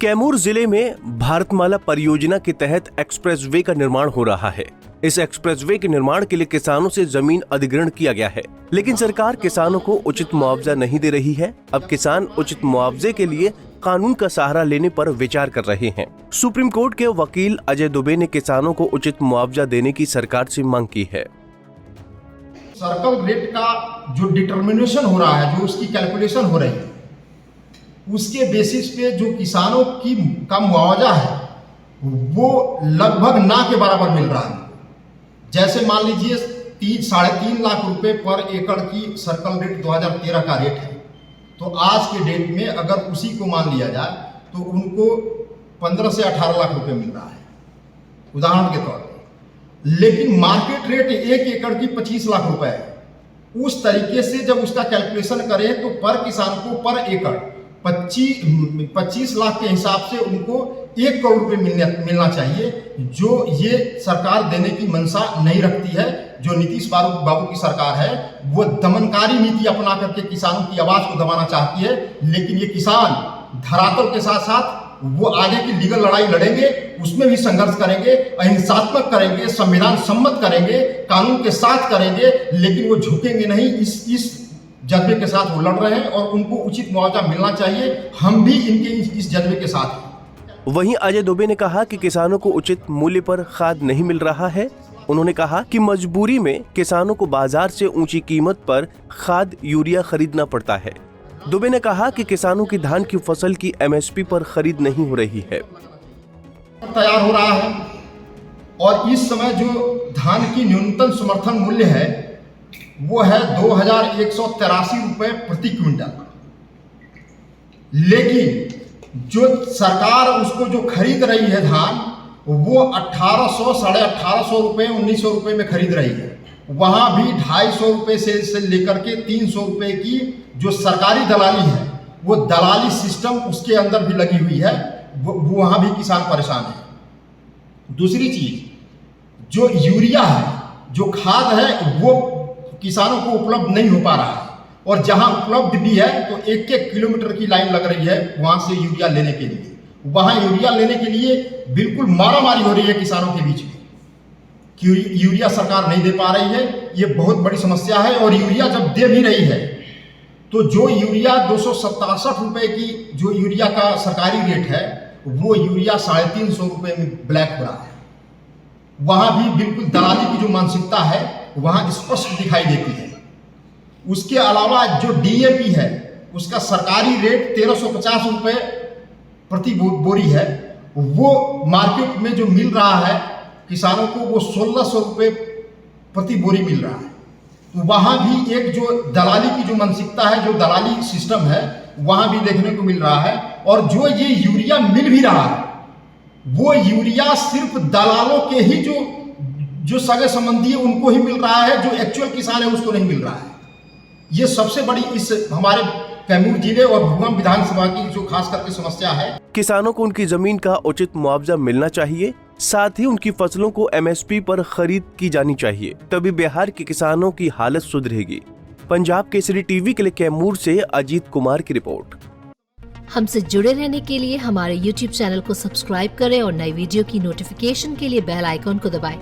कैमूर जिले में भारतमाला परियोजना के तहत एक्सप्रेसवे का निर्माण हो रहा है। इस एक्सप्रेसवे के निर्माण के लिए किसानों से जमीन अधिग्रहण किया गया है, लेकिन सरकार किसानों को उचित मुआवजा नहीं दे रही है। अब किसान उचित मुआवजे के लिए कानून का सहारा लेने पर विचार कर रहे हैं। सुप्रीम कोर्ट के वकील अजय दुबे ने किसानों को उचित मुआवजा देने की सरकार से मांग की है। सर्कल रेट का जो डिटर्मिनेशन हो रहा है, जो उसकी कैलकुलेशन हो रही है, उसके बेसिस पे जो किसानों का मुआवजा है वो लगभग ना के बराबर मिल रहा है। जैसे मान लीजिए 3-3.5 लाख रुपए पर एकड़ की सर्कल रेट 2013 का रेट है, तो आज के डेट में अगर उसी को मान लिया जाए तो उनको 15 से 18 लाख रुपए मिल रहा है, उदाहरण के तौर पर। लेकिन मार्केट रेट 1 एकड़ की 25 लाख रुपए है। उस तरीके से जब उसका कैलकुलेशन करें तो पर किसान को पर एकड़ 25 लाख के हिसाब से उनको 1 करोड़ रुपए मिलना चाहिए, जो ये सरकार देने की मंशा नहीं रखती है। जो नीतीश बाबू की सरकार है वो दमनकारी नीति अपना करके किसानों की आवाज को दबाना चाहती है, लेकिन ये किसान धरातल के साथ साथ वो आगे की लीगल लड़ाई लड़ेंगे, उसमें भी संघर्ष करेंगे, अहिंसात्मक करेंगे, संविधान सम्मत करेंगे, कानून के साथ करेंगे, लेकिन वो झुकेंगे नहीं। इस जज्बे के साथ वो लड़ रहे हैं और उनको उचित मुआवजा मिलना चाहिए। हम भी इनके इस जज्बे के साथ हैं। वहीं अजय दुबे ने कहा कि किसानों को उचित मूल्य पर खाद नहीं मिल रहा है। उन्होंने कहा कि मजबूरी में किसानों को बाजार से ऊंची कीमत पर खाद यूरिया खरीदना पड़ता है। दुबे ने कहा कि किसानों की धान की फसल की MSP पर खरीद नहीं हो रही है। तैयार हो रहा है और इस समय जो धान की न्यूनतम समर्थन मूल्य है वो है 2183 रुपए प्रति क्विंटल। लेकिन जो सरकार उसको जो खरीद रही है धान, वो 1800, 1850 रुपए, 1900 रुपए में खरीद रही है। वहां भी 250 रुपए से लेकर के 300 रुपए की जो सरकारी दलाली है, वो दलाली सिस्टम उसके अंदर भी लगी हुई है। वो वहां भी किसान परेशान है। दूसरी चीज, जो यूरिया है, जो खाद है, वो किसानों को उपलब्ध नहीं हो पा रहा है, और जहां उपलब्ध भी है तो 1-1 किलोमीटर की लाइन लग रही है वहां से यूरिया लेने के लिए। वहां यूरिया लेने के लिए बिल्कुल मारामारी हो रही है किसानों के बीच में कि यूरिया सरकार नहीं दे पा रही है। ये बहुत बड़ी समस्या है। और यूरिया जब दे भी रही है तो जो यूरिया 267 रुपए की जो यूरिया का सरकारी रेट है, वो यूरिया 350 रुपए में ब्लैक हो रहा है। वहां भी बिल्कुल दलाली की जो मानसिकता है वहां स्पष्ट दिखाई देती है। उसके अलावा जो DAP है उसका सरकारी रेट 1350 रुपए प्रति बोरी है। वो मार्केट में जो मिल रहा है किसानों को वो 1600 रुपए प्रति बोरी मिल रहा है। तो वहां भी एक जो दलाली की जो मानसिकता है, जो दलाली सिस्टम है, वहां भी देखने को मिल रहा है। और जो ये यूरिया मिल भी रहा है, वो यूरिया सिर्फ दलालों के ही जो सगे संबंधी है उनको ही मिल रहा है, जो एक्चुअल किसान है उसको नहीं मिल रहा है। ये सबसे बड़ी इस हमारे कैमूर जिले और भुवन विधानसभा की जो खास करके समस्या है। किसानों को उनकी जमीन का उचित मुआवजा मिलना चाहिए, साथ ही उनकी फसलों को MSP पर खरीद की जानी चाहिए, तभी बिहार के किसानों की हालत सुधरेगी। पंजाब केसरी टीवी के लिए कैमूर से अजीत कुमार की रिपोर्ट। हमसे जुड़े रहने के लिए हमारे YouTube चैनल को सब्सक्राइब करें और नई वीडियो की नोटिफिकेशन के लिए बेल आइकॉन को दबाएं।